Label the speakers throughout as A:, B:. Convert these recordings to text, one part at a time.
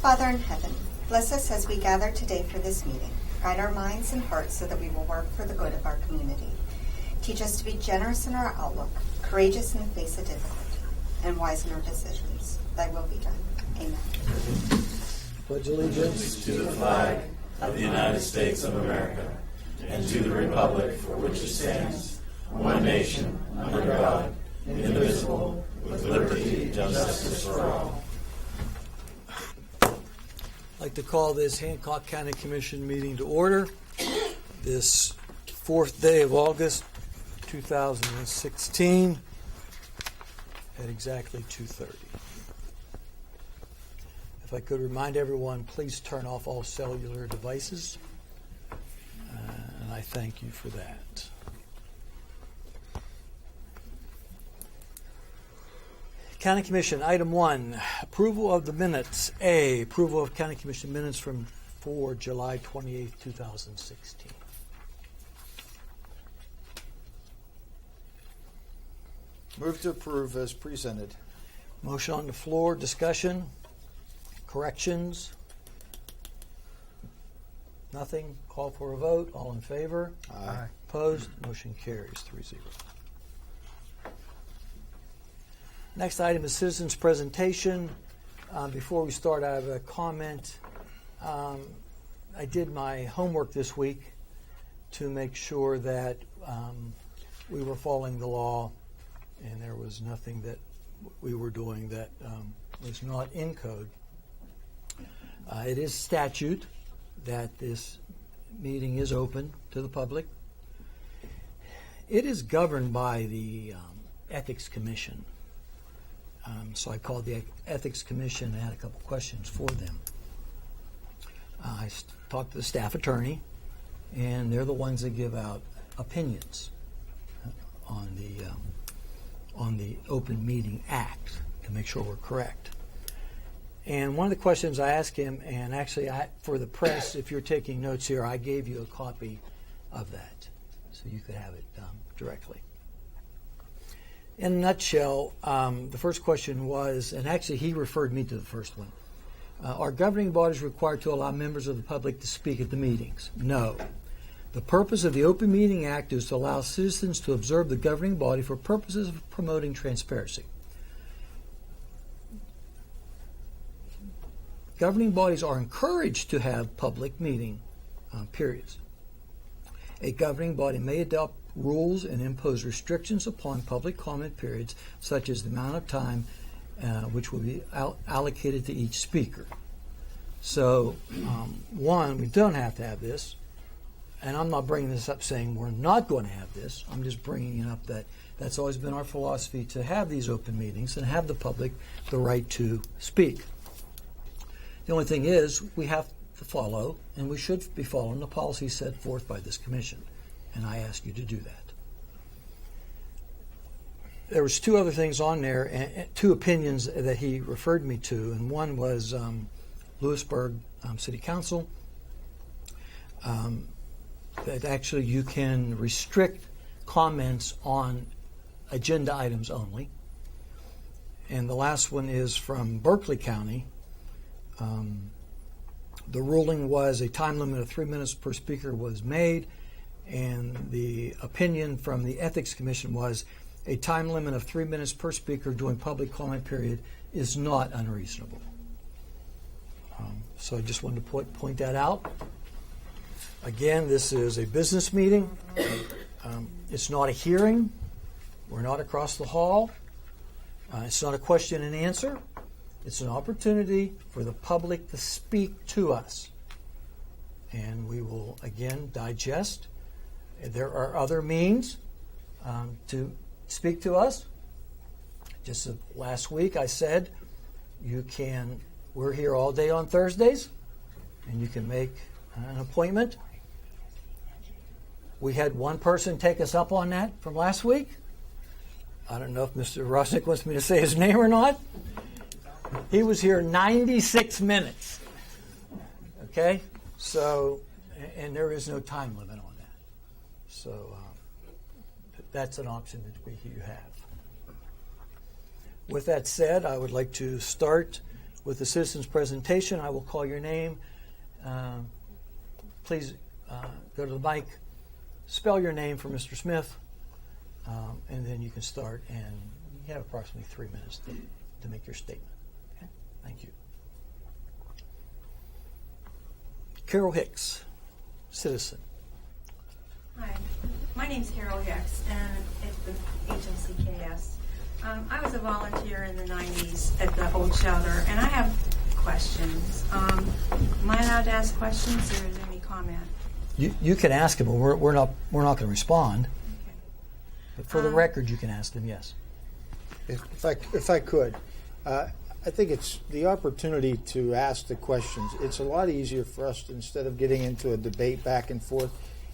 A: Father in heaven, bless us as we gather today for this meeting. Guide our minds and hearts so that we will work for the good of our community. Teach us to be generous in our outlook, courageous in the face of difficulty, and wise in our decisions. Thy will be done. Amen.
B: Pledge allegiance to the flag of the United States of America and to the republic for which it stands, one nation, under God, indivisible, with liberty and justice for all. I'd like to call this Hancock County Commission meeting to order this 4th day of August 2016 at exactly 2:30. If I could remind everyone, please turn off all cellular devices, and I thank you for that. County Commission, item 1, approval of the minutes. A, approval of County Commission minutes for July 28, 2016.
C: Move to approve as presented.
B: Motion on the floor, discussion, corrections. Nothing. Call for a vote. All in favor?
C: Aye.
B: Opposed? Motion carries 3-0. Next item is citizens' presentation. Before we start, I have a comment. I did my homework this week to make sure that we were following the law and there was nothing that we were doing that was not in code. It is statute that this meeting is open to the public. It is governed by the Ethics Commission. So I called the Ethics Commission and had a couple questions for them. I talked to the staff attorney, and they're the ones that give out opinions on the Open Meeting Act to make sure we're correct. And one of the questions I asked him, and actually for the press, if you're taking notes here, I gave you a copy of that so you could have it directly. In a nutshell, the first question was, and actually he referred me to the first one, are governing bodies required to allow members of the public to speak at the meetings? No. The purpose of the Open Meeting Act is to allow citizens to observe the governing body for purposes of promoting transparency. Governing bodies are encouraged to have public meeting periods. A governing body may adopt rules and impose restrictions upon public comment periods, such as the amount of time which will be allocated to each speaker. So, one, we don't have to have this, and I'm not bringing this up saying we're not going to have this. I'm just bringing it up that that's always been our philosophy, to have these open meetings and have the public the right to speak. The only thing is, we have to follow, and we should be following the policy set forth by this commission. And I ask you to do that. There was two other things on there, and two opinions that he referred me to, and one was Lewisburg City Council, that actually you can restrict comments on agenda items only. And the last one is from Berkeley County. The ruling was a time limit of 3 minutes per speaker was made, and the opinion from the Ethics Commission was a time limit of 3 minutes per speaker during public comment period is not unreasonable. So I just wanted to point that out. Again, this is a business meeting. It's not a hearing. We're not across the hall. It's not a question and answer. It's an opportunity for the public to speak to us. And we will, again, digest. There are other means to speak to us. Just last week I said we're here all day on Thursdays, and you can make an appointment. We had one person take us up on that from last week. I don't know if Mr. Rosnick wants me to say his name or not. He was here 96 minutes. Okay? So, and there is no time limit on that. So, that's an option that you have. With that said, I would like to start with the citizens' presentation. I will call your name. Please go to the mic, spell your name for Mr. Smith, and then you can start. And you have approximately 3 minutes to make your statement. Okay? Thank you. Carol Hicks, citizen.
D: Hi, my name's Carol Hicks, and it's with HLCKS. I was a volunteer in the 90s at the old shelter, and I have questions. Am I allowed to ask questions, or is there any comment?
B: You can ask him, but we're not going to respond.
D: Okay.
B: But for the record, you can ask them. Yes.
C: If I could, I think it's the opportunity to ask the questions. It's a lot easier for us to, instead of getting into a debate back and forth.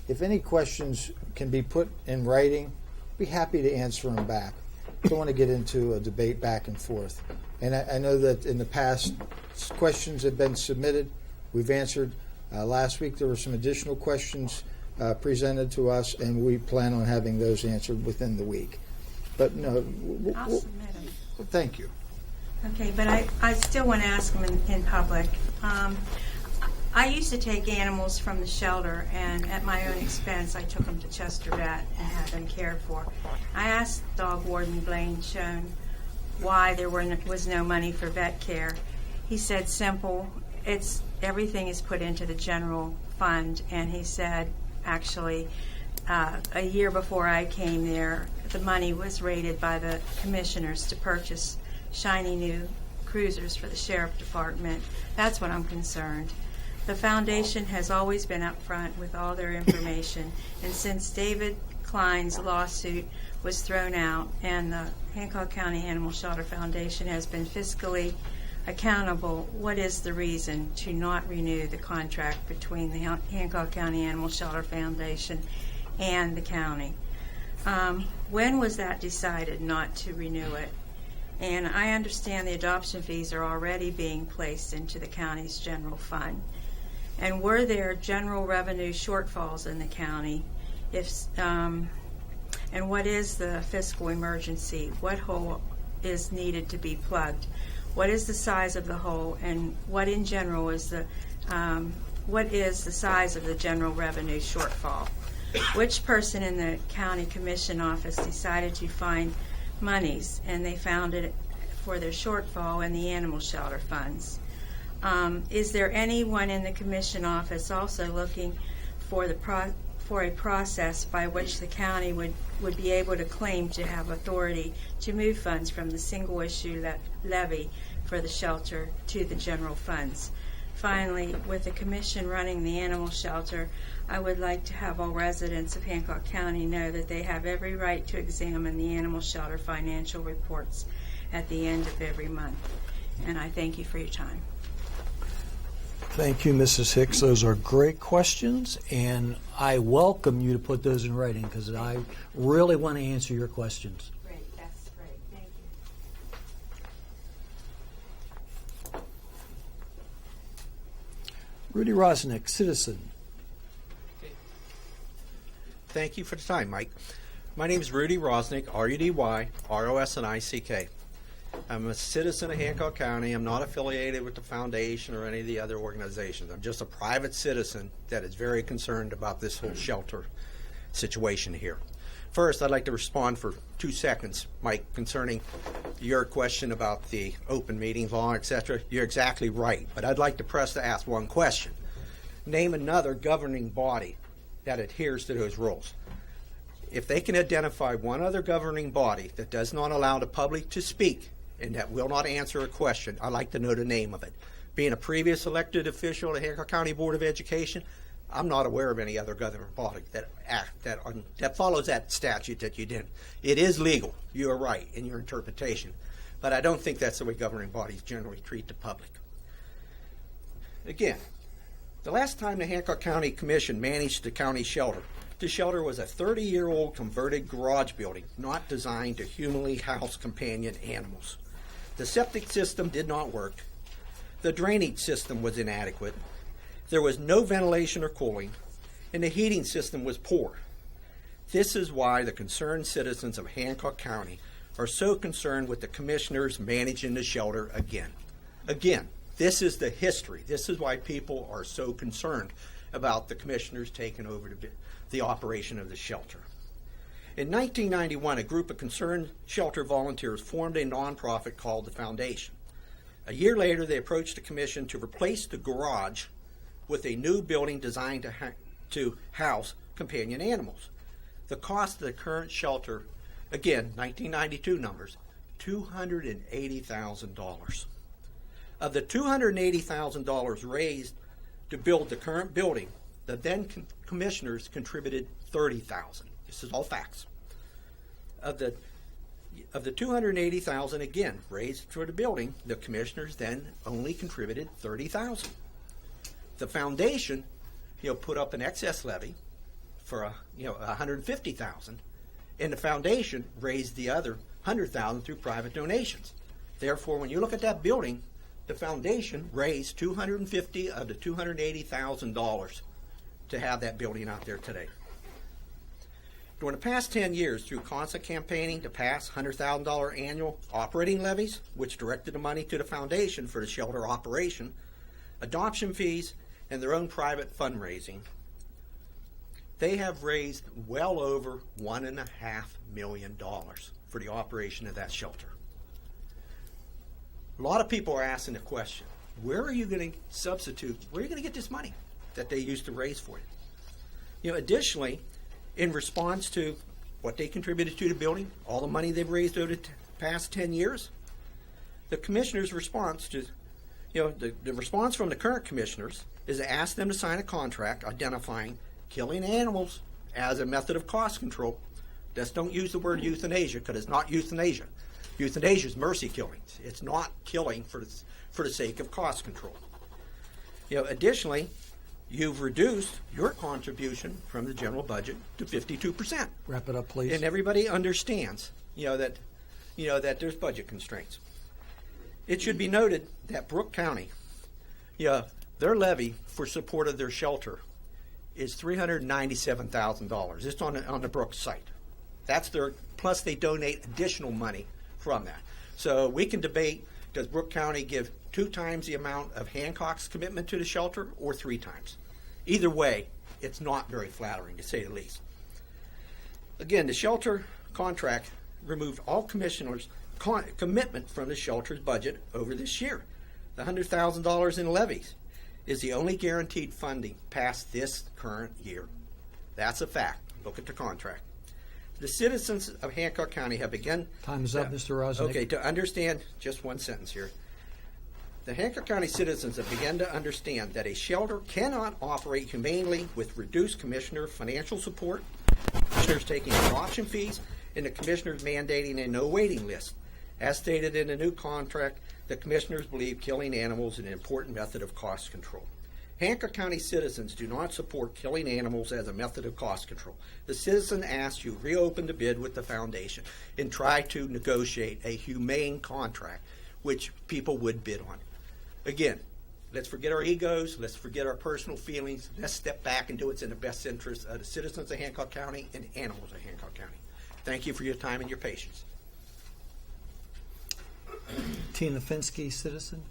C: If any questions can be put in writing, be happy to answer them back. Don't want to get into a debate back and forth. And I know that in the past, questions have been submitted. We've answered. Last week there were some additional questions presented to us, and we plan on having those answered within the week. But no,
D: I'll submit them.
C: well, thank you.
D: Okay, but I still want to ask them in public. I used to take animals from the shelter, and at my own expense, I took them to Chester Vet and had them cared for. I asked dog warden Blaine Schoen why there was no money for vet care. He said simple, everything is put into the general fund, and he said actually a year before I came there, the money was rated by the commissioners to purchase shiny new cruisers for the sheriff department. That's what I'm concerned. The foundation has always been upfront with all their information, and since David Klein's lawsuit was thrown out and the Hancock County Animal Shelter Foundation has been fiscally accountable, what is the reason to not renew the contract between the Hancock County Animal Shelter Foundation and the county? When was that decided not to renew it? And I understand the adoption fees are already being placed into the county's general fund. And were there general revenue shortfalls in the county? And what is the fiscal emergency? What hole is needed to be plugged? What is the size of the hole, and what in general is the size of the general revenue shortfall? Which person in the county commission office decided to find monies, and they found it for their shortfall in the animal shelter funds? Is there anyone in the commission office also looking for a process by which the county would be able to claim to have authority to move funds from the single issue levy for the shelter to the general funds? Finally, with the commission running the animal shelter, I would like to have all residents of Hancock County know that they have every right to examine the animal shelter financial reports at the end of every month. And I thank you for your time.
B: Thank you, Mrs. Hicks. Those are great questions, and I welcome you to put those in writing because I really want to answer your questions.
D: Great, that's great. Thank you.
B: Rudy Rosnick, citizen.
E: Thank you for the time, Mike. My name is Rudy Rosnick, R-U-D-Y, R-O-S-N-I-C-K. I'm a citizen of Hancock County. I'm not affiliated with the foundation or any of the other organizations. I'm just a private citizen that is very concerned about this whole shelter situation here. First, I'd like to respond for 2 seconds, Mike, concerning your question about the open meetings law, etc. You're exactly right, but I'd like to press to ask one question. Name another governing body that adheres to those rules. If they can identify one other governing body that does not allow the public to speak and that will not answer a question, I'd like to know the name of it. Being a previous elected official at the Hancock County Board of Education, I'm not aware of any other governing body that follows that statute that you did. It is legal. You are right in your interpretation. But I don't think that's the way governing bodies generally treat the public. Again, the last time the Hancock County Commission managed the county shelter, the shelter was a 30-year-old converted garage building not designed to humanly house companion animals. The septic system did not work. The drainage system was inadequate. There was no ventilation or cooling, and the heating system was poor. This is why the concerned citizens of Hancock County are so concerned with the commissioners managing the shelter again. Again, this is the history. This is why people are so concerned about the commissioners taking over the operation of the shelter. In 1991, a group of concerned shelter volunteers formed a nonprofit called the Foundation. A year later, they approached the commission to replace the garage with a new building designed to house companion animals. The cost of the current shelter, again, 1992 numbers, $280,000. Of the $280,000 raised to build the current building, the then commissioners contributed $30,000. This is all facts. Of the $280,000 again raised for the building, the commissioners then only contributed $30,000. The foundation, put up an excess levy for $150,000, and the foundation raised the other $100,000 through private donations. Therefore, when you look at that building, the foundation raised $250,000 of the $280,000 to have that building out there today. During the past 10 years, through constant campaigning to pass $100,000 annual operating levies, which directed the money to the foundation for the shelter operation, adoption fees, and their own private fundraising, they have raised well over $1.5 million for the operation of that shelter. A lot of people are asking the question, where are you going to get this money that they used to raise for you? Additionally, in response to what they contributed to the building, all the money they've raised over the past 10 years, the commissioners' response to, the response from the current commissioners is to ask them to sign a contract identifying killing animals as a method of cost control. Just don't use the word euthanasia, because it's not euthanasia. Euthanasia is mercy killings. It's not killing for the sake of cost control. Additionally, you've reduced your contribution from the general budget to 52%.
B: Wrap it up, please.
E: And everybody understands, that there's budget constraints. It should be noted that Brooke County, their levy for support of their shelter is $397,000. It's on the Brooke site. That's plus they donate additional money from that. So we can debate, does Brooke County give 2 times the amount of Hancock's commitment to the shelter or 3 times? Either way, it's not very flattering, to say the least. Again, the shelter contract removed all commissioners' commitment from the shelter's budget over this year. The $100,000 in levies is the only guaranteed funding past this current year. That's a fact. Look at the contract. The citizens of Hancock County have begun...
B: Time is up, Mr. Rosnick.
E: Okay, to understand, just one sentence here. The Hancock County citizens have begun to understand that a shelter cannot operate humanely with reduced commissioner financial support, commissioners taking adoption fees, and the commissioners mandating a no waiting list. As stated in the new contract, the commissioners believe killing animals is an important method of cost control. Hancock County citizens do not support killing animals as a method of cost control. The citizen asks you reopen the bid with the foundation and try to negotiate a humane contract, which people would bid on. Again, let's forget our egos, let's forget our personal feelings, let's step back and do what's in the best interest of the citizens of Hancock County and animals of Hancock County. Thank you for your time and your patience.
B: Tina Finsky, citizen.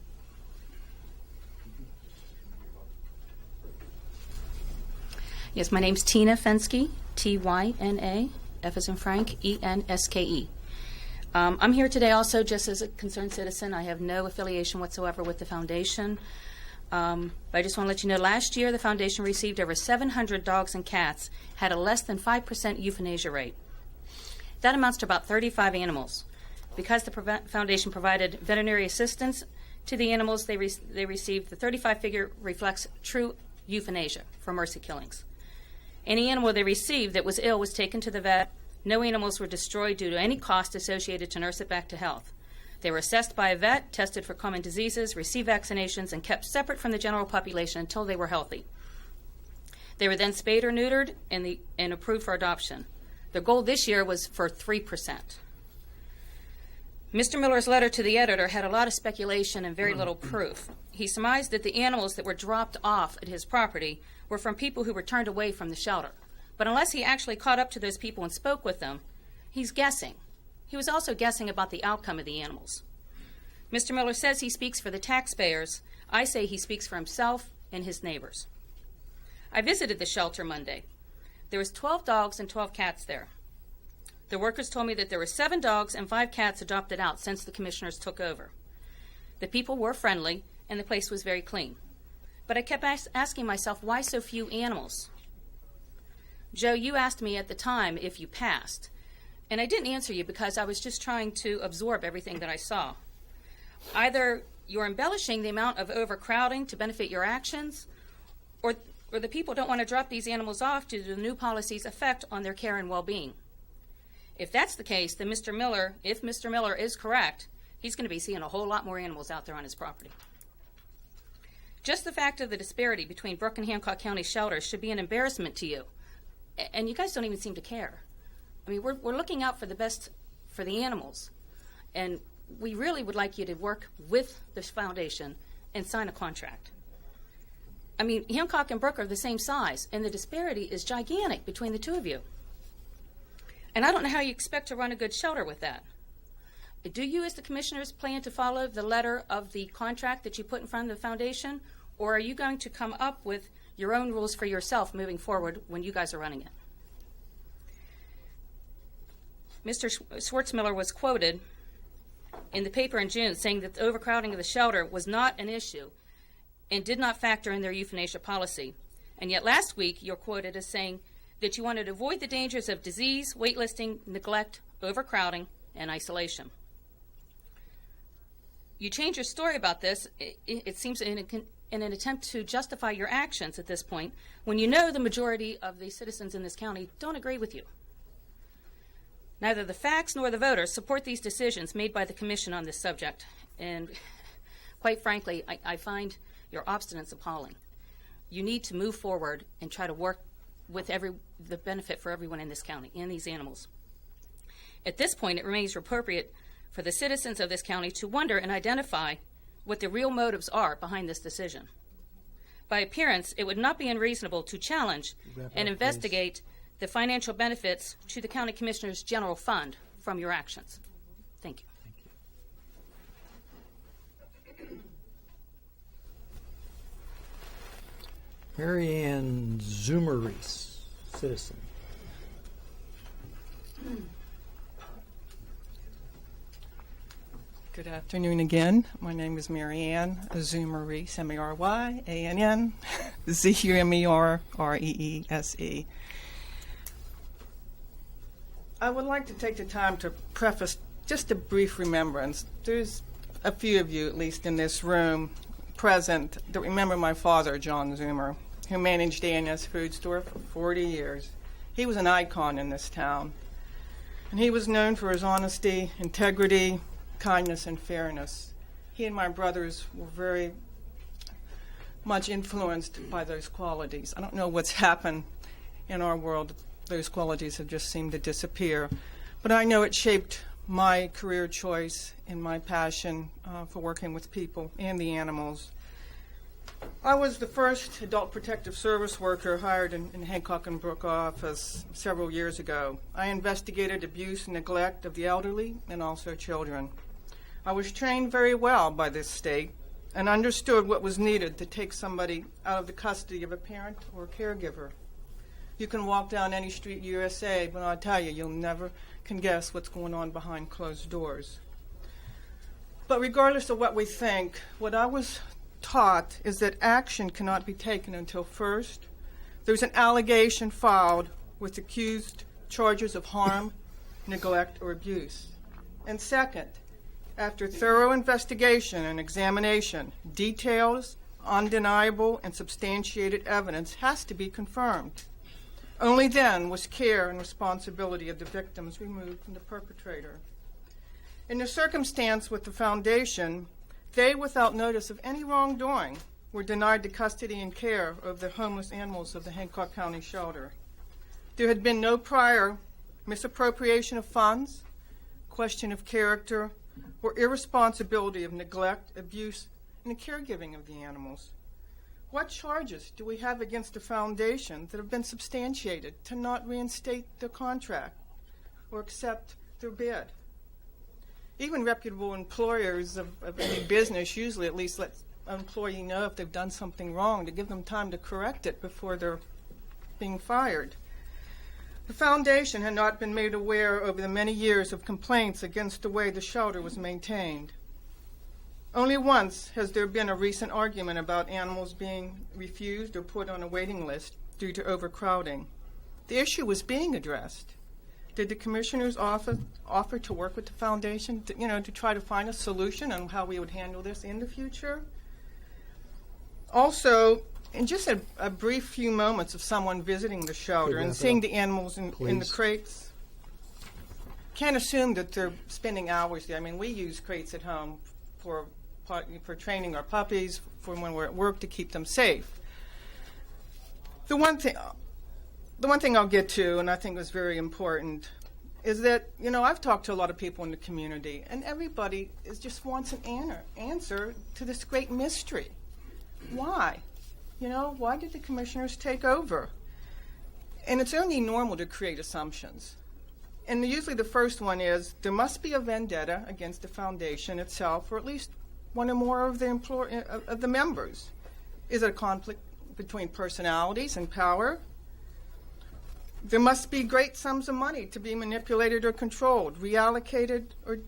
F: Yes, my name's Tina Fenske, Tyna, F as in Frank, Enske. I'm here today also just as a concerned citizen. I have no affiliation whatsoever with the foundation. But I just want to let you know, last year the foundation received over 700 dogs and cats, had a less than 5% euthanasia rate. That amounts to about 35 animals. Because the foundation provided veterinary assistance to the animals they received, the 35 figure reflects true euthanasia for mercy killings. Any animal they received that was ill was taken to the vet. No animals were destroyed due to any cost associated to nurse it back to health. They were assessed by a vet, tested for common diseases, received vaccinations, and kept separate from the general population until they were healthy. They were then spayed or neutered and approved for adoption. Their goal this year was for 3%. Mr. Miller's letter to the editor had a lot of speculation and very little proof. He surmised that the animals that were dropped off at his property were from people who were turned away from the shelter. But unless he actually caught up to those people and spoke with them, he's guessing. He was also guessing about the outcome of the animals. Mr. Miller says he speaks for the taxpayers. I say he speaks for himself and his neighbors. I visited the shelter Monday. There was 12 dogs and 12 cats there. The workers told me that there were 7 dogs and 5 cats adopted out since the commissioners took over. The people were friendly, and the place was very clean. But I kept asking myself, why so few animals? Joe, you asked me at the time if you passed, and I didn't answer you because I was just trying to absorb everything that I saw. Either you're embellishing the amount of overcrowding to benefit your actions, or the people don't want to drop these animals off due to the new policy's effect on their care and well-being. If that's the case, then if Mr. Miller is correct, he's going to be seeing a whole lot more animals out there on his property. Just the fact of the disparity between Brooke and Hancock County shelters should be an embarrassment to you. And you guys don't even seem to care. I mean, we're looking out for the best for the animals. And we really would like you to work with this foundation and sign a contract. I mean, Hancock and Brooke are the same size, and the disparity is gigantic between the two of you. And I don't know how you expect to run a good shelter with that. Do you, as the commissioners, plan to follow the letter of the contract that you put in front of the foundation, or are you going to come up with your own rules for yourself moving forward when you guys are running it? Mr. Schwartzmiller was quoted in the paper in June saying that the overcrowding of the shelter was not an issue and did not factor in their euthanasia policy. And yet last week you're quoted as saying that you wanted to avoid the dangers of disease, waitlisting, neglect, overcrowding, and isolation. You change your story about this, it seems, in an attempt to justify your actions at this point, when you know the majority of the citizens in this county don't agree with you. Neither the facts nor the voters support these decisions made by the Commission on this subject, and quite frankly, I find your obstinance appalling. You need to move forward and try to work with the benefit for everyone in this county and these animals. At this point, it remains appropriate for the citizens of this county to wonder and identify what the real motives are behind this decision. By appearance, it would not be unreasonable to challenge and investigate the financial benefits to the County Commissioner's General Fund from your actions. Thank you.
B: Mary Ann Zoomer-Reese, citizen.
G: Good afternoon again. My name is Mary Ann Zoomer-Reese, M-A-R-Y-A-N-N, Z-U-M-E-R-R-E-E-S-E. I would like to take the time to preface just a brief remembrance. There's a few of you, at least in this room, present that remember my father, John Zoomer, who managed A&S Food Store for 40 years. He was an icon in this town, and he was known for his honesty, integrity, kindness, and fairness. He and my brothers were very much influenced by those qualities. I don't know what's happened in our world. Those qualities have just seemed to disappear. But I know it shaped my career choice and my passion for working with people and the animals. I was the first adult protective service worker hired in Hancock and Brooke office several years ago. I investigated abuse and neglect of the elderly and also children. I was trained very well by this state and understood what was needed to take somebody out of the custody of a parent or a caregiver. You can walk down any street in USA, but I'll tell you, you'll never can guess what's going on behind closed doors. But regardless of what we think, what I was taught is that action cannot be taken until first there's an allegation filed with accused charges of harm, neglect, or abuse. And second, after thorough investigation and examination, details, undeniable, and substantiated evidence has to be confirmed. Only then was care and responsibility of the victims removed from the perpetrator. In the circumstance with the foundation, they, without notice of any wrongdoing, were denied the custody and care of the homeless animals of the Hancock County shelter. There had been no prior misappropriation of funds, question of character, or irresponsibility of neglect, abuse, and the caregiving of the animals. What charges do we have against the foundation that have been substantiated to not reinstate their contract or accept their bid? even reputable employers of any business usually at least let an employee know if they've done something wrong, to give them time to correct it before they're being fired. The foundation had not been made aware over the many years of complaints against the way the shelter was maintained. Only once has there been a recent argument about animals being refused or put on a waiting list due to overcrowding. The issue was being addressed. Did the commissioners offer to work with the foundation to try to find a solution on how we would handle this in the future? Also, in just a brief few moments of someone visiting the shelter and seeing the animals in the crates, can't assume that they're spending hours there. I mean, we use crates at home for training our puppies, for when we're at work, to keep them safe. The one thing I'll get to, and I think was very important, is that, I've talked to a lot of people in the community, and everybody just wants an answer to this great mystery. Why? Why did the commissioners take over? And it's only normal to create assumptions. And usually the first one is there must be a vendetta against the foundation itself, or at least one or more of the members. Is it a conflict between personalities and power? There must be great sums of money to be manipulated or controlled, reallocated or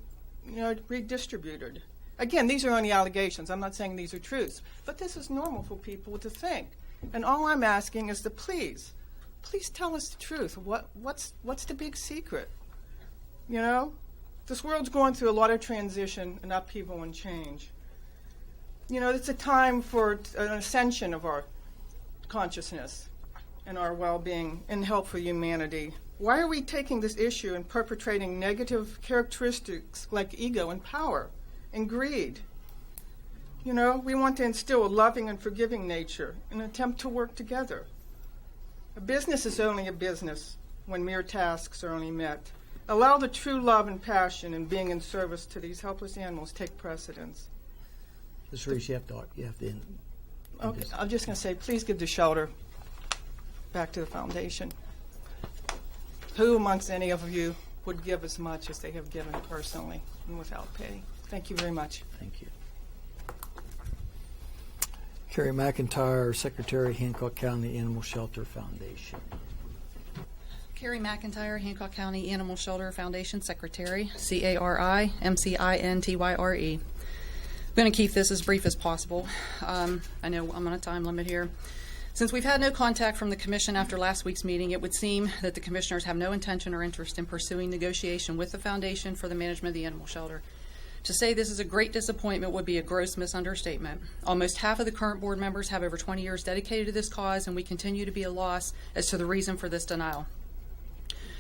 G: redistributed. Again, these are only allegations. I'm not saying these are truths. But this is normal for people to think. And all I'm asking is to please tell us the truth. What's the big secret? This world's going through a lot of transition and upheaval and change. It's a time for an ascension of our consciousness and our well-being and help for humanity. Why are we taking this issue and perpetrating negative characteristics like ego and power and greed? We want to instill a loving and forgiving nature and attempt to work together. A business is only a business when mere tasks are only met. Allow the true love and passion in being in service to these helpless animals take precedence.
B: Ms. Reese, you have to end.
G: Okay, I'm just going to say, please give the shelter back to the foundation. Who amongst any of you would give as much as they have given personally and without pay? Thank you very much.
B: Thank you. Carrie McIntyre, Secretary, Hancock County Animal Shelter Foundation.
F: Carrie McIntyre, Hancock County Animal Shelter Foundation Secretary, CARIMCINTYRE. I'm going to keep this as brief as possible. I know I'm on a time limit here. Since we've had no contact from the Commission after last week's meeting, it would seem that the Commissioners have no intention or interest in pursuing negotiation with the Foundation for the management of the animal shelter. To say this is a great disappointment would be a gross misunderstatement. Almost half of the current board members have over 20 years dedicated to this cause, and we continue to be at a loss as to the reason for this denial.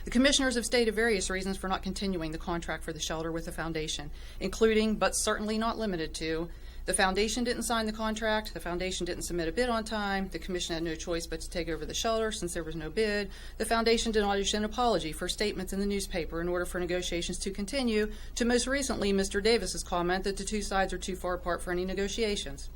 F: The Commissioners have stated various reasons for not continuing the contract for the shelter with the Foundation, including, but certainly not limited to, the Foundation didn't sign the contract, the Foundation didn't submit a bid on time, the Commission had no choice but to take over the shelter since there was no bid, the Foundation did not issue an apology for statements in the newspaper in order for negotiations to continue, to most recently Mr. Davis's comment that the two sides are too far apart for any negotiations.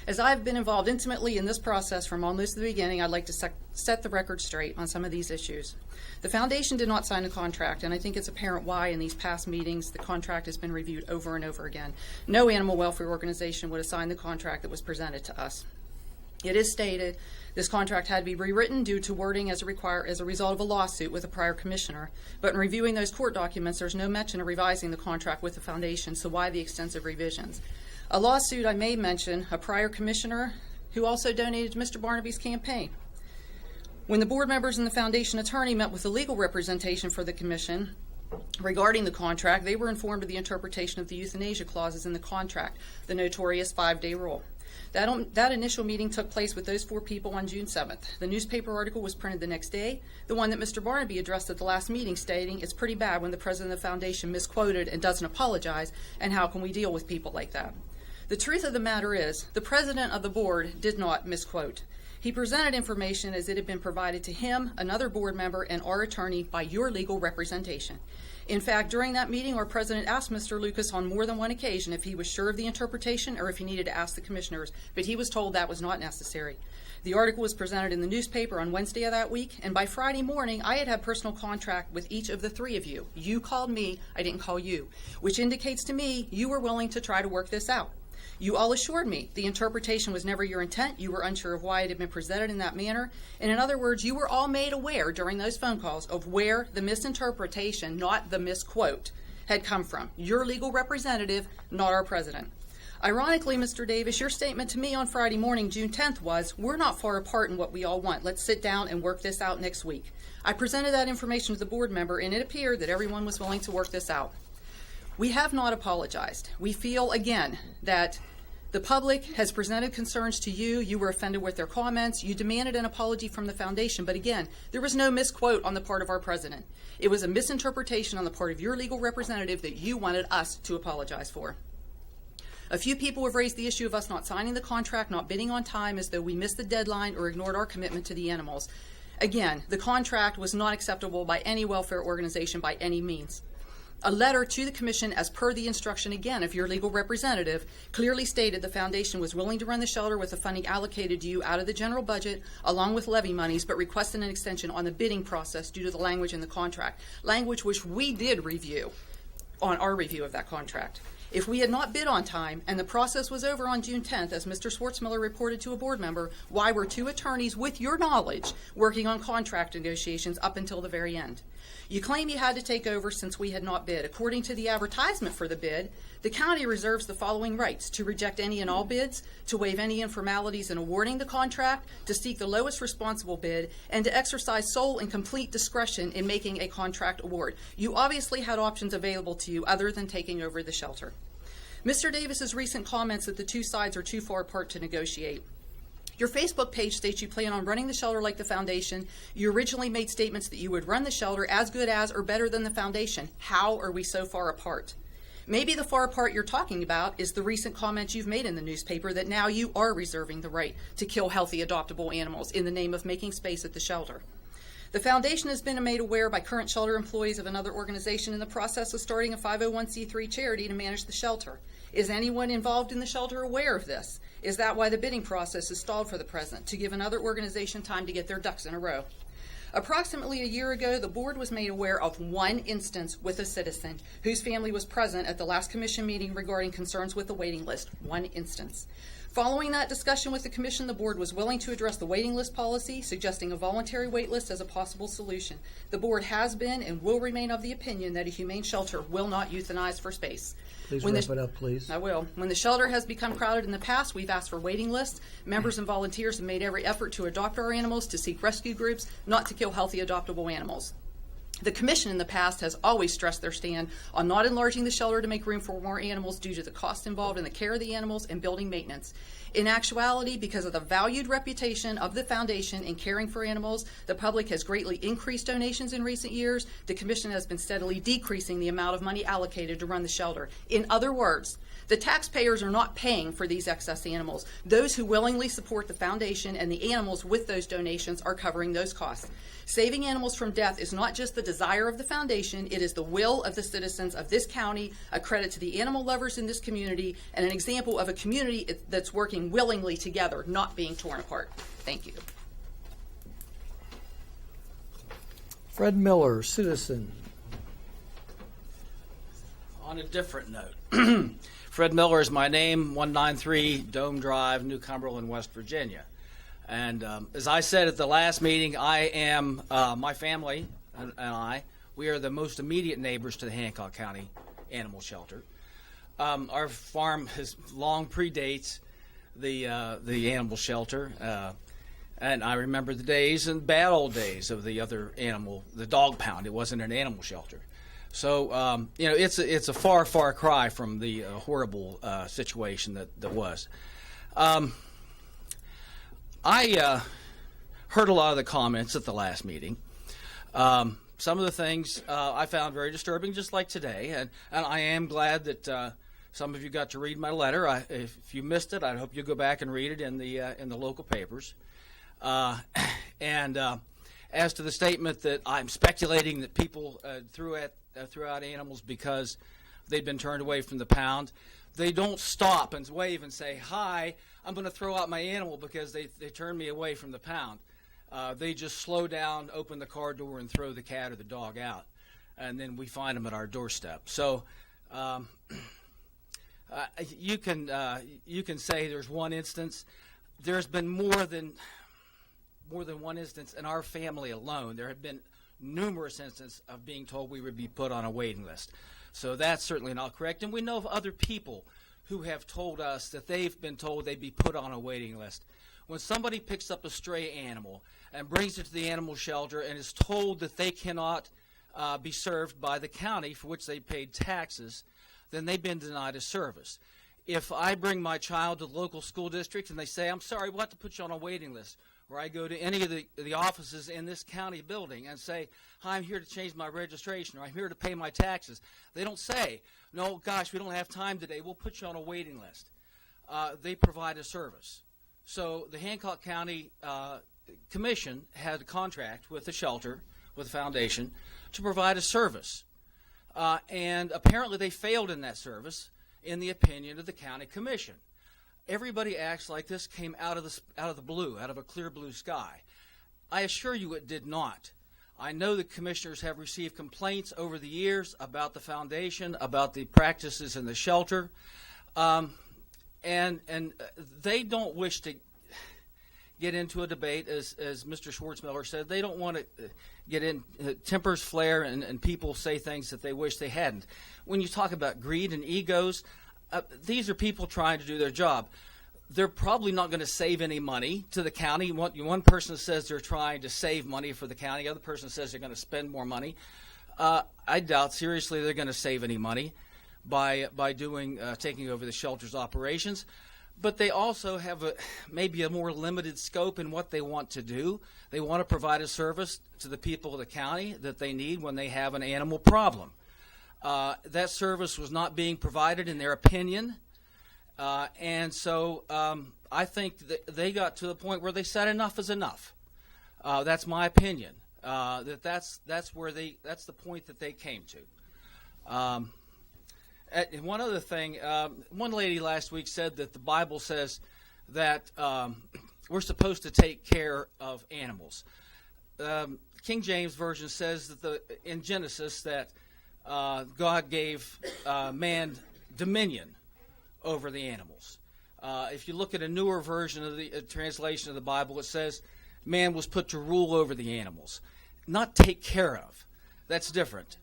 F: As I've been involved intimately in this process from almost the beginning, I'd like to set the record straight on some of these issues. The Foundation did not sign the contract, and I think it's apparent why in these past meetings the contract has been reviewed over and over again. No animal welfare organization would have signed the contract that was presented to us. It is stated this contract had to be rewritten due to wording as a result of a lawsuit with a prior commissioner, but in reviewing those court documents, there's no mention of revising the contract with the Foundation, so why the extensive revisions? A lawsuit, I may mention, a prior commissioner who also donated to Mr. Barnaby's campaign. When the board members and the Foundation attorney met with the legal representation for the Commission regarding the contract, they were informed of the interpretation of the euthanasia clauses in the contract, the notorious 5-day rule. That initial meeting took place with those four people on June 7th. The newspaper article was printed the next day, the one that Mr. Barnaby addressed at the last meeting, stating it's pretty bad when the president of the Foundation misquoted and doesn't apologize, and how can we deal with people like that? The truth of the matter is, the president of the board did not misquote. He presented information as it had been provided to him, another board member, and our attorney by your legal representation. In fact, during that meeting, our president asked Mr. Lucas on more than one occasion if he was sure of the interpretation or if he needed to ask the commissioners, but he was told that was not necessary. The article was presented in the newspaper on Wednesday of that week, and by Friday morning, I had personal contact with each of the three of you. You called me, I didn't call you, which indicates to me you were willing to try to work this out. You all assured me the interpretation was never your intent. You were unsure of why it had been presented in that manner. And in other words, you were all made aware during those phone calls of where the misinterpretation, not the misquote, had come from. Your legal representative, not our president. Ironically, Mr. Davis, your statement to me on Friday morning, June 10th, was, we're not far apart in what we all want. Let's sit down and work this out next week. I presented that information to the board member, and it appeared that everyone was willing to work this out. We have not apologized. We feel, again, that the public has presented concerns to you. You were offended with their comments. You demanded an apology from the foundation. But again, there was no misquote on the part of our president. It was a misinterpretation on the part of your legal representative that you wanted us to apologize for. A few people have raised the issue of us not signing the contract, not bidding on time, as though we missed the deadline or ignored our commitment to the animals. Again, the contract was not acceptable by any welfare organization by any means. A letter to the commission, as per the instruction again of your legal representative, clearly stated the foundation was willing to run the shelter with the funding allocated to you out of the general budget along with levy monies, but requested an extension on the bidding process due to the language in the contract, language which we did review on our review of that contract. If we had not bid on time and the process was over on June 10th, as Mr. Schwartzmiller reported to a board member, why were two attorneys with your knowledge working on contract negotiations up until the very end? You claim you had to take over since we had not bid. According to the advertisement for the bid, the county reserves the following rights: to reject any and all bids, to waive any informalities in awarding the contract, to seek the lowest responsible bid, and to exercise sole and complete discretion in making a contract award. You obviously had options available to you other than taking over the shelter. Mr. Davis's recent comments that the two sides are too far apart to negotiate. Your Facebook page states you plan on running the shelter like the foundation. You originally made statements that you would run the shelter as good as or better than the foundation. How are we so far apart? Maybe the far apart you're talking about is the recent comments you've made in the newspaper that now you are reserving the right to kill healthy adoptable animals in the name of making space at the shelter. The foundation has been made aware by current shelter employees of another organization in the process of starting a 501c3 charity to manage the shelter. Is anyone involved in the shelter aware of this? Is that why the bidding process is stalled for the present, to give another organization time to get their ducks in a row? Approximately a year ago, the board was made aware of one instance with a citizen whose family was present at the last commission meeting regarding concerns with the waiting list. One instance. Following that discussion with the commission, the board was willing to address the waiting list policy, suggesting a voluntary wait list as a possible solution. The board has been and will remain of the opinion that a humane shelter will not euthanize for space.
B: Please wrap it up, please.
F: I will. When the shelter has become crowded in the past, we've asked for waiting lists. Members and volunteers have made every effort to adopt our animals, to seek rescue groups, not to kill healthy adoptable animals. The commission in the past has always stressed their stand on not enlarging the shelter to make room for more animals due to the cost involved in the care of the animals and building maintenance. In actuality, because of the valued reputation of the foundation in caring for animals, the public has greatly increased donations in recent years. The commission has been steadily decreasing the amount of money allocated to run the shelter. In other words, the taxpayers are not paying for these excess animals. Those who willingly support the foundation and the animals with those donations are covering those costs. Saving animals from death is not just the desire of the foundation, it is the will of the citizens of this county, a credit to the animal lovers in this community, and an example of a community that's working willingly together, not being torn apart. Thank you.
B: Fred Miller, citizen.
H: On a different note, Fred Miller is my name, 193 Dome Drive, New Cumberland, West Virginia. And as I said at the last meeting, I am, my family and I, we are the most immediate neighbors to the Hancock County Animal Shelter. Our farm has long predates the animal shelter, and I remember the days and bad old days of the other animal, the dog pound. It wasn't an animal shelter. So, it's a far, far cry from the horrible situation that was. I heard a lot of the comments at the last meeting. Some of the things I found very disturbing, just like today, and I am glad that some of you got to read my letter. If you missed it, I hope you'll go back and read it in the local papers. And as to the statement that I'm speculating that people threw out animals because they've been turned away from the pound. They don't stop and wave and say, "Hi, I'm going to throw out my animal because they turned me away from the pound." They just slow down, open the car door, and throw the cat or the dog out. And then we find them at our doorstep. So you can say there's one instance. There's been more than one instance in our family alone. There have been numerous instances of being told we would be put on a waiting list. So that's certainly not correct. And we know of other people who have told us that they've been told they'd be put on a waiting list. When somebody picks up a stray animal and brings it to the animal shelter and is told that they cannot be served by the county for which they paid taxes, then they've been denied a service. If I bring my child to the local school district and they say, "I'm sorry, we'll have to put you on a waiting list," or I go to any of the offices in this county building and say, "Hi, I'm here to change my registration," or "I'm here to pay my taxes," they don't say, "No, gosh, we don't have time today. We'll put you on a waiting list." They provide a service. So the Hancock County Commission had a contract with the shelter, with the foundation, to provide a service. And apparently they failed in that service, in the opinion of the county commission. Everybody acts like this came out of the blue, out of a clear blue sky. I assure you it did not. I know the commissioners have received complaints over the years about the foundation, about the practices in the shelter, and they don't wish to get into a debate, as Mr. Schwartzmiller said. They don't want to get in, tempers flare, and people say things that they wish they hadn't. When you talk about greed and egos, these are people trying to do their job. They're probably not going to save any money to the county. One person says they're trying to save money for the county. The other person says they're going to spend more money. I doubt seriously they're going to save any money by taking over the shelter's operations. But they also have maybe a more limited scope in what they want to do. They want to provide a service to the people of the county that they need when they have an animal problem. That service was not being provided in their opinion. And so I think that they got to the point where they said enough is enough. That's my opinion. That's the point that they came to. And one other thing, one lady last week said that the Bible says that we're supposed to take care of animals. King James Version says that in Genesis that God gave man dominion over the animals. If you look at a newer version of the translation of the Bible, it says man was put to rule over the animals, not take care of. That's different.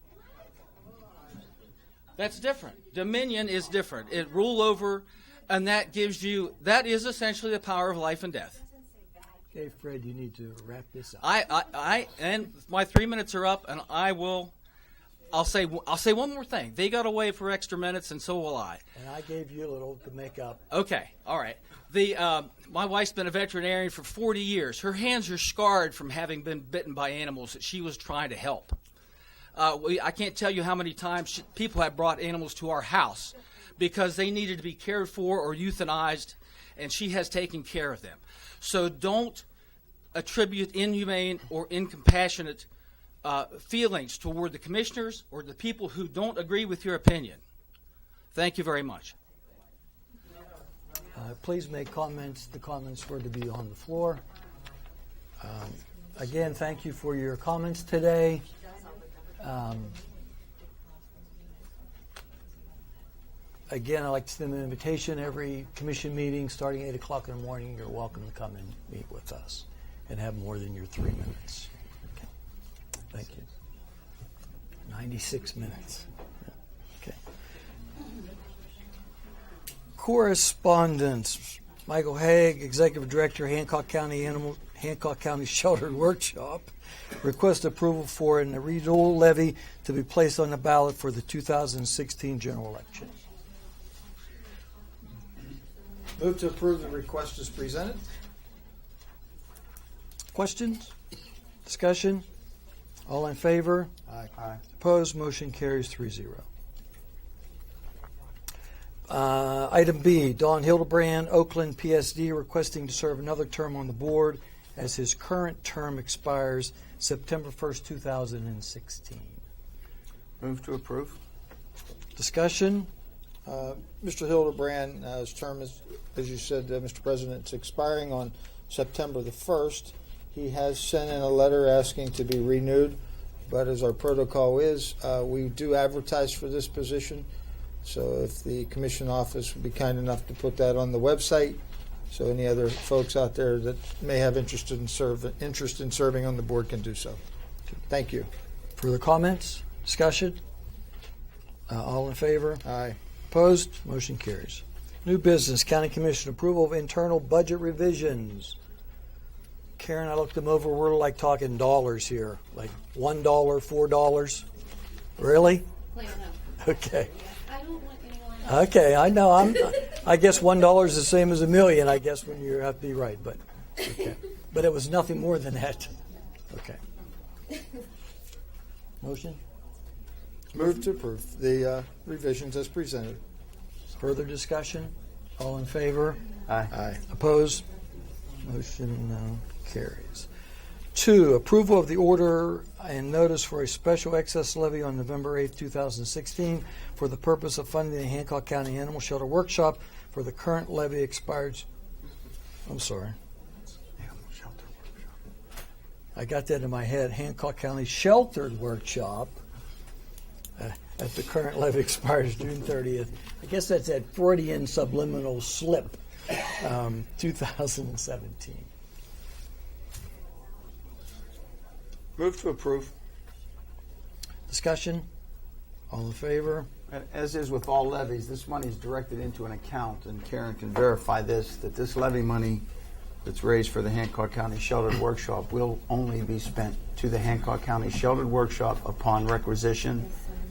H: That's different. Dominion is different. It rule over, and that is essentially the power of life and death.
B: Okay, Fred, you need to wrap this up.
H: And my 3 minutes are up, and I'll say one more thing. They got away for extra minutes, and so will I.
B: And I gave you a little to make up.
H: Okay, all right. My wife's been a veterinarian for 40 years. Her hands are scarred from having been bitten by animals that she was trying to help. I can't tell you how many times people have brought animals to our house because they needed to be cared for or euthanized, and she has taken care of them. So don't attribute inhumane or incompassionate feelings toward the commissioners or the people who don't agree with your opinion. Thank you very much.
B: Please make comments. The comments were to be on the floor. Again, thank you for your comments today. Again, I'd like to send an invitation. Every commission meeting starting 8 o'clock in the morning, you're welcome to come and meet with us and have more than your 3 minutes. Okay. Thank you. 96 minutes. Okay. Correspondence. Michael Haig, Executive Director, Hancock County Sheltered Workshop, request approval for an renewal levy to be placed on the ballot for the 2016 general election.
C: Move to approve the request as presented.
B: Questions? Discussion? All in favor?
C: Aye.
B: Opposed? Motion carries 3-0. Item B, Don Hildebrand, Oakland PSD, requesting to serve another term on the board as his current term expires September 1st, 2016.
I: Move to approve.
B: Discussion?
C: Mr. Hildebrand, his term is, as you said, Mr. President, it's expiring on September the 1st. He has sent in a letter asking to be renewed, but as our protocol is, we do advertise for this position. So if the commission office would be kind enough to put that on the website, so any other folks out there that may have interest in serving on the board can do so. Thank you.
B: Further comments? Discussion? All in favor?
C: Aye.
B: Opposed? Motion carries. New business, County Commission approval of internal budget revisions. Karen, I looked them over. We're like talking dollars here, like $1, $4. Really? Okay.
I: I don't want anyone.
B: Okay, I know. I guess $1 is the same as $1 million. I guess when you have to be right, but okay. But it was nothing more than that. Okay. Motion.
C: Move to approve the revisions as presented.
B: Further discussion. All in favor?
C: Aye.
B: Opposed? Motion carries. 2, approval of the order and notice for a special excess levy on November 8, 2016 for the purpose of funding the Hancock County Animal Shelter Workshop for the current levy expires. I'm sorry. I got that in my head. Hancock County Sheltered Workshop at the current levy expires June 30th. I guess that's that Freudian subliminal slip, 2017.
C: Move to approve.
B: Discussion? All in favor?
J: And as is with all levies, this money is directed into an account, and Karen can verify this, that this levy money that's raised for the Hancock County Sheltered Workshop will only be spent to the Hancock County Sheltered Workshop upon requisition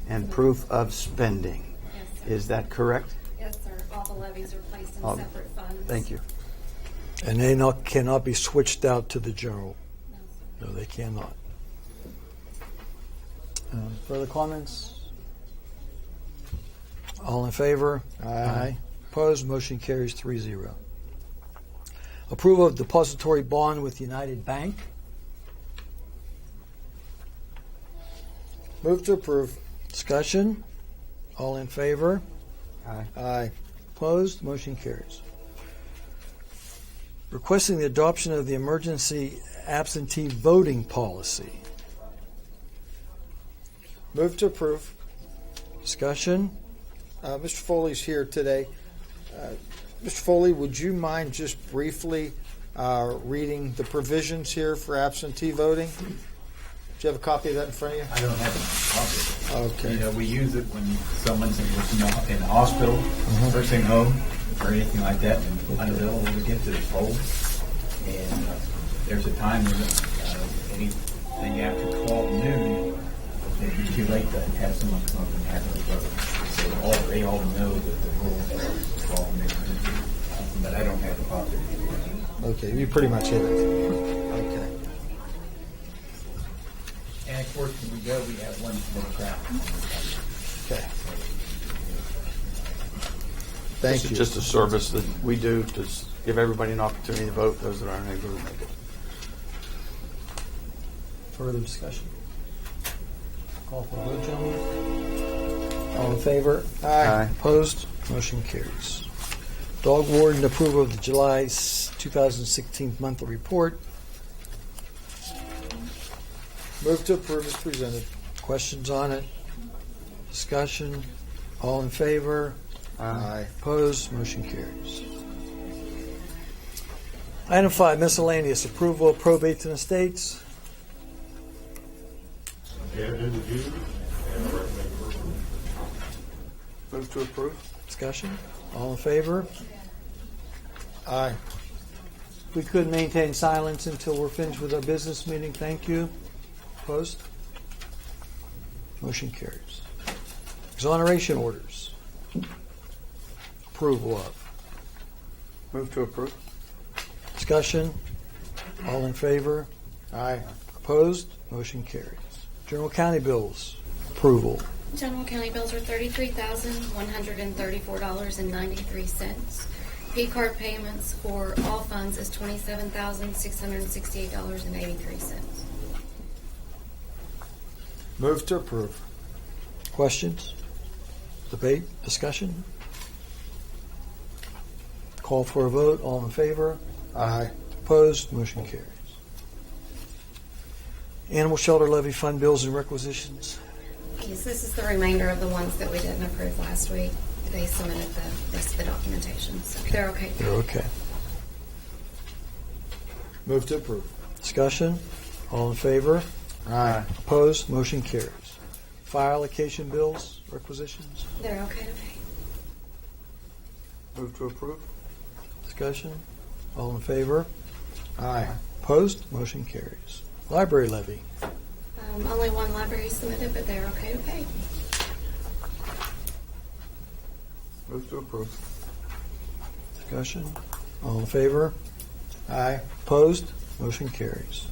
J: and proof of spending.
I: Yes, sir.
J: Is that correct?
I: Yes, sir. All the levies are placed in separate funds.
J: Thank you.
B: And they cannot be switched out to the general.
I: No, sir.
B: No, they cannot. Further comments? All in favor?
C: Aye.
B: Opposed? Motion carries 3-0. Approval of depository bond with United Bank.
C: Move to approve.
B: Discussion? All in favor?
C: Aye.
B: Opposed? Motion carries. Requesting the adoption of the emergency absentee voting policy.
C: Move to approve.
B: Discussion?
C: Mr. Foley's here today. Mr. Foley, would you mind just briefly reading the provisions here for absentee voting? Do you have a copy of that in front of you?
K: I don't have a copy.
C: Okay.
K: You know, we use it when someone's in the hospital, nursing home, or anything like that, and unavailable to get to the poll. And there's a time when anything after 12 noon, it'd be too late to have someone come up and have a vote. So they all know that the rules are 12 noon. But I don't have a copy.
C: Okay, you pretty much hit it. Okay.
K: And of course, when we go, we have one little crowd.
C: Okay. Thank
J: This
C: you.
J: is just a service that we do to give everybody an opportunity to vote, those that aren't able to make it.
B: Further discussion? Call for a vote, gentlemen. All in favor?
C: Aye.
B: Opposed? Motion carries. Dog warden approval of the July 2016 monthly report.
C: Move to approve as presented.
B: Questions on it? Discussion? All in favor?
C: Aye.
B: Opposed? Motion carries. Item 5, miscellaneous approval of probates and estates.
J: Move to approve.
B: Discussion? All in favor?
C: Aye.
B: We could maintain silence until we're finished with our business meeting. Thank you. Opposed? Motion carries. Exoneration orders. Approval of.
J: Move to approve.
B: Discussion? All in favor?
C: Aye.
B: Opposed? Motion carries. General county bills. Approval.
I: General county bills are $33,134.93. P-card payments for all funds is $27,668.83.
C: Move to approve.
B: Questions? Debate, discussion? Call for a vote. All in favor?
C: Aye.
B: Opposed? Motion carries. Animal Shelter Levy Fund bills and requisitions.
I: Yes, this is the remainder of the ones that we didn't approve last week. They submitted the rest of the documentation, so they're okay.
B: They're okay.
C: Move to approve.
B: Discussion? All in favor?
C: Aye.
B: Opposed? Motion carries. Fire allocation bills, requisitions.
I: They're okay to pay.
J: Move to approve.
B: Discussion? All in favor?
C: Aye.
B: Opposed? Motion carries. Library levy.
I: Only one library submitted, but they're okay to pay.
J: Move to approve.
B: Discussion? All in favor?
C: Aye.
B: Opposed? Motion carries.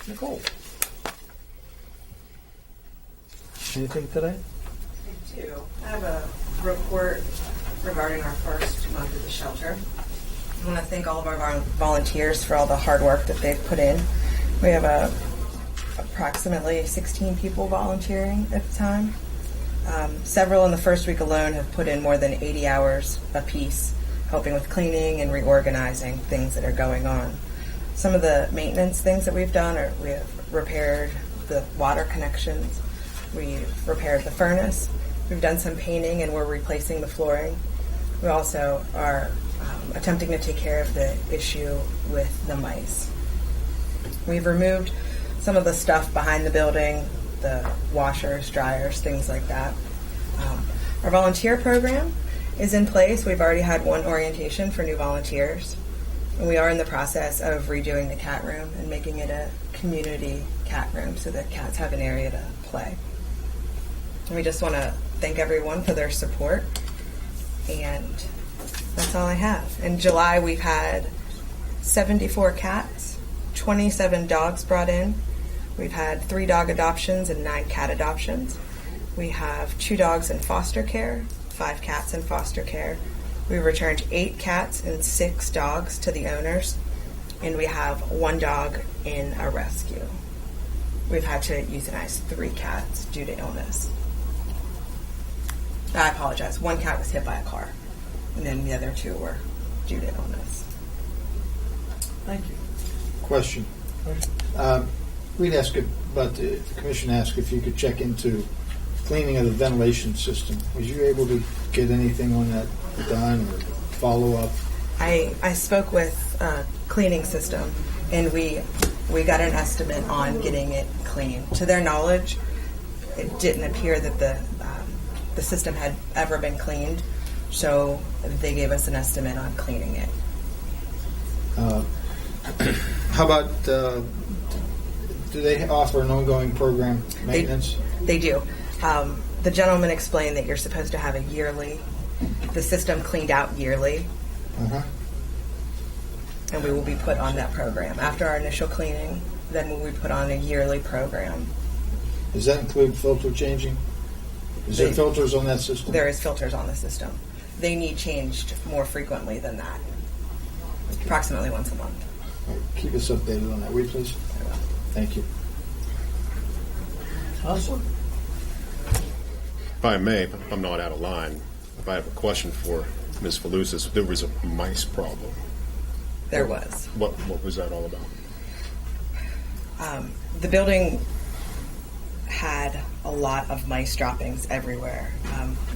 B: Nicole. Anything today?
L: I do. I have a report regarding our first month at the shelter. I want to thank all of our volunteers for all the hard work that they've put in. We have approximately 16 people volunteering at the time. Several in the first week alone have put in more than 80 hours apiece, helping with cleaning and reorganizing things that are going on. Some of the maintenance things that we've done are we have repaired the water connections, we've repaired the furnace, we've done some painting, and we're replacing the flooring. We also are attempting to take care of the issue with the mice. We've removed some of the stuff behind the building, the washers, dryers, things like that. Our volunteer program is in place. We've already had one orientation for new volunteers. And we are in the process of redoing the cat room and making it a community cat room so that cats have an area to play. And we just want to thank everyone for their support. And that's all I have. In July, we've had 74 cats, 27 dogs brought in. We've had 3 dog adoptions and 9 cat adoptions. We have 2 dogs in foster care, 5 cats in foster care. We returned 8 cats and 6 dogs to the owners, and we have 1 dog in a rescue. We've had to euthanize 3 cats due to illness. I apologize. 1 cat was hit by a car, and then the other 2 were due to illness.
B: Thank you.
C: Question. We'd ask about the commission asked if you could check into cleaning of the ventilation system. Was you able to get anything on that done or follow up?
L: I spoke with cleaning system, and we got an estimate on getting it clean. To their knowledge, it didn't appear that the system had ever been cleaned, so they gave us an estimate on cleaning it.
C: How about, do they offer an ongoing program maintenance?
L: They do. The gentleman explained that you're supposed to have the system cleaned out yearly, and we will be put on that program. After our initial cleaning, then we'll be put on a yearly program.
C: Does that include filter changing? Is there filters on that system?
L: There is filters on the system. They need changed more frequently than that, approximately once a month.
C: All right, keep us updated on that, will you please? Thank you.
B: Counselor?
M: If I may, if I'm not out of line, if I have a question for Ms. Falusas, there was a mice problem.
L: There was.
M: What was that all about?
L: The building had a lot of mice droppings everywhere.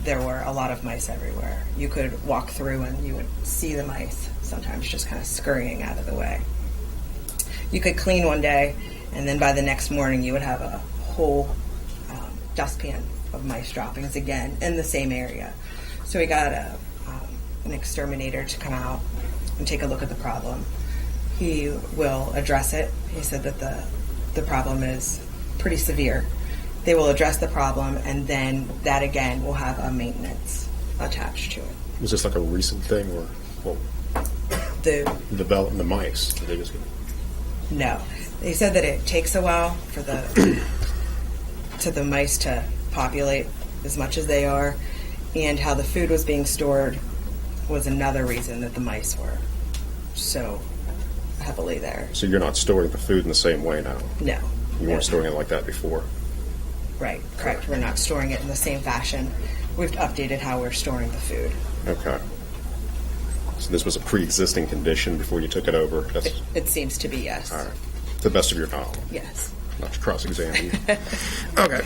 L: There were a lot of mice everywhere. You could walk through and you would see the mice sometimes just kind of scurrying out of the way. You could clean one day, and then by the next morning you would have a whole dustpan of mice droppings again in the same area. So we got an exterminator to come out and take a look at the problem. He will address it. He said that the problem is pretty severe. They will address the problem, and then that again will have a maintenance attached to it.
M: Was this like a recent thing, or developing the mice? Did they just get...
L: No, they said that it takes a while for the mice to populate as much as they are, and how the food was being stored was another reason that the mice were so heavily there.
M: So you're not storing the food in the same way now?
L: No.
M: You weren't storing it like that before?
L: Right, correct. We're not storing it in the same fashion. We've updated how we're storing the food.
M: Okay. So this was a pre-existing condition before you took it over? That's
L: It seems to be, yes.
M: all right. To the best of your knowledge.
L: Yes.
M: Not to cross-examine you. Okay.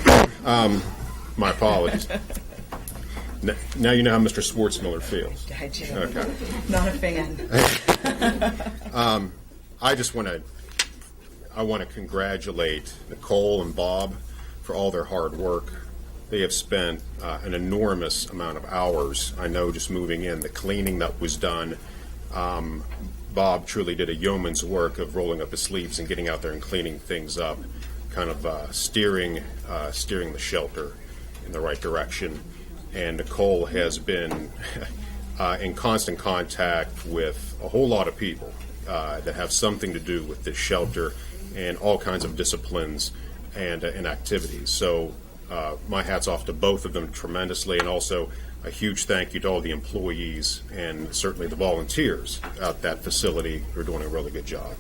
M: My apologies. Now you know how Mr. Schwartzmiller feels.
L: I do.
M: Okay.
L: Not a fan.
M: I want to congratulate Nicole and Bob for all their hard work. They have spent an enormous amount of hours. I know just moving in, the cleaning that was done. Bob truly did a yeoman's work of rolling up his sleeves and getting out there and cleaning things up, kind of steering the shelter in the right direction. And Nicole has been in constant contact with a whole lot of people that have something to do with this shelter and all kinds of disciplines and activities. So my hat's off to both of them tremendously, and also a huge thank you to all the employees and certainly the volunteers at that facility who are doing a really good job.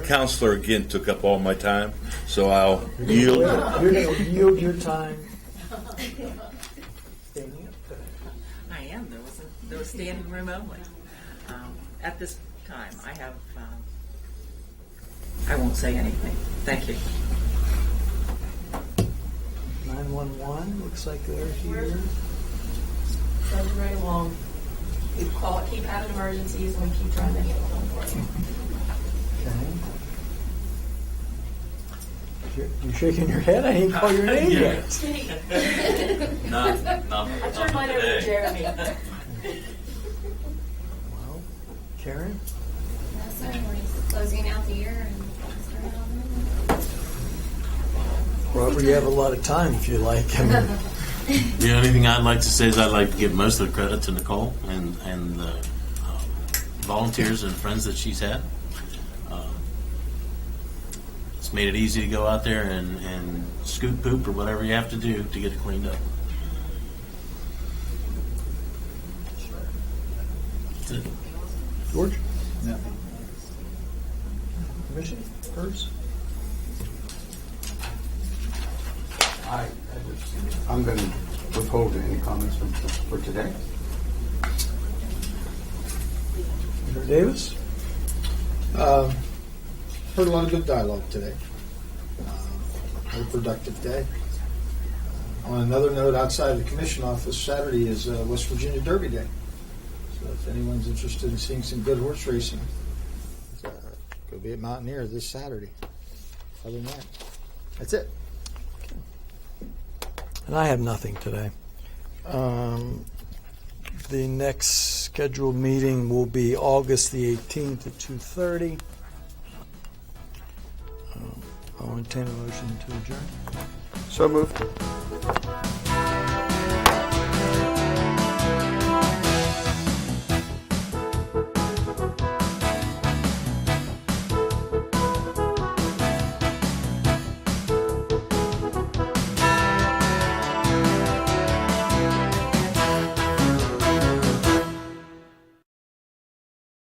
N: Counselor again took up all my time, so I'll yield.
B: You're going to yield your time.
O: I am. There was standing room only. At this time, I won't say anything. Thank you.
B: 911 looks like they're here.
P: Trudging right along. Keep having emergencies, and we keep trying to handle them for you.
B: Okay. You're shaking your head? I didn't call your name yet.
P: I turned mine over to Jeremy.
B: Well, Karen?
I: So we're closing out the year and starting on
B: Robert, you have a lot of time if you like. I mean,
N: The only thing I'd like to say is I'd like to give most of the credit to Nicole and the volunteers and friends that she's had. It's made it easy to go out there and scoop poop or whatever you have to do to get it cleaned up. That's it.
B: George?
C: No.
B: Commission? First?
J: I'm going to withhold any comments for today.
B: Mr. Davis?
C: Heard a lot of good dialogue today. Had a productive day. On another note, outside of the commission office, Saturday is West Virginia Derby Day. So if anyone's interested in seeing some good horse racing, go be at Mountaineer this Saturday. Other than that, that's it.
B: And I have nothing today. The next scheduled meeting will be August the 18th at 2:30. I'll entertain a motion to adjourn.
J: So moved.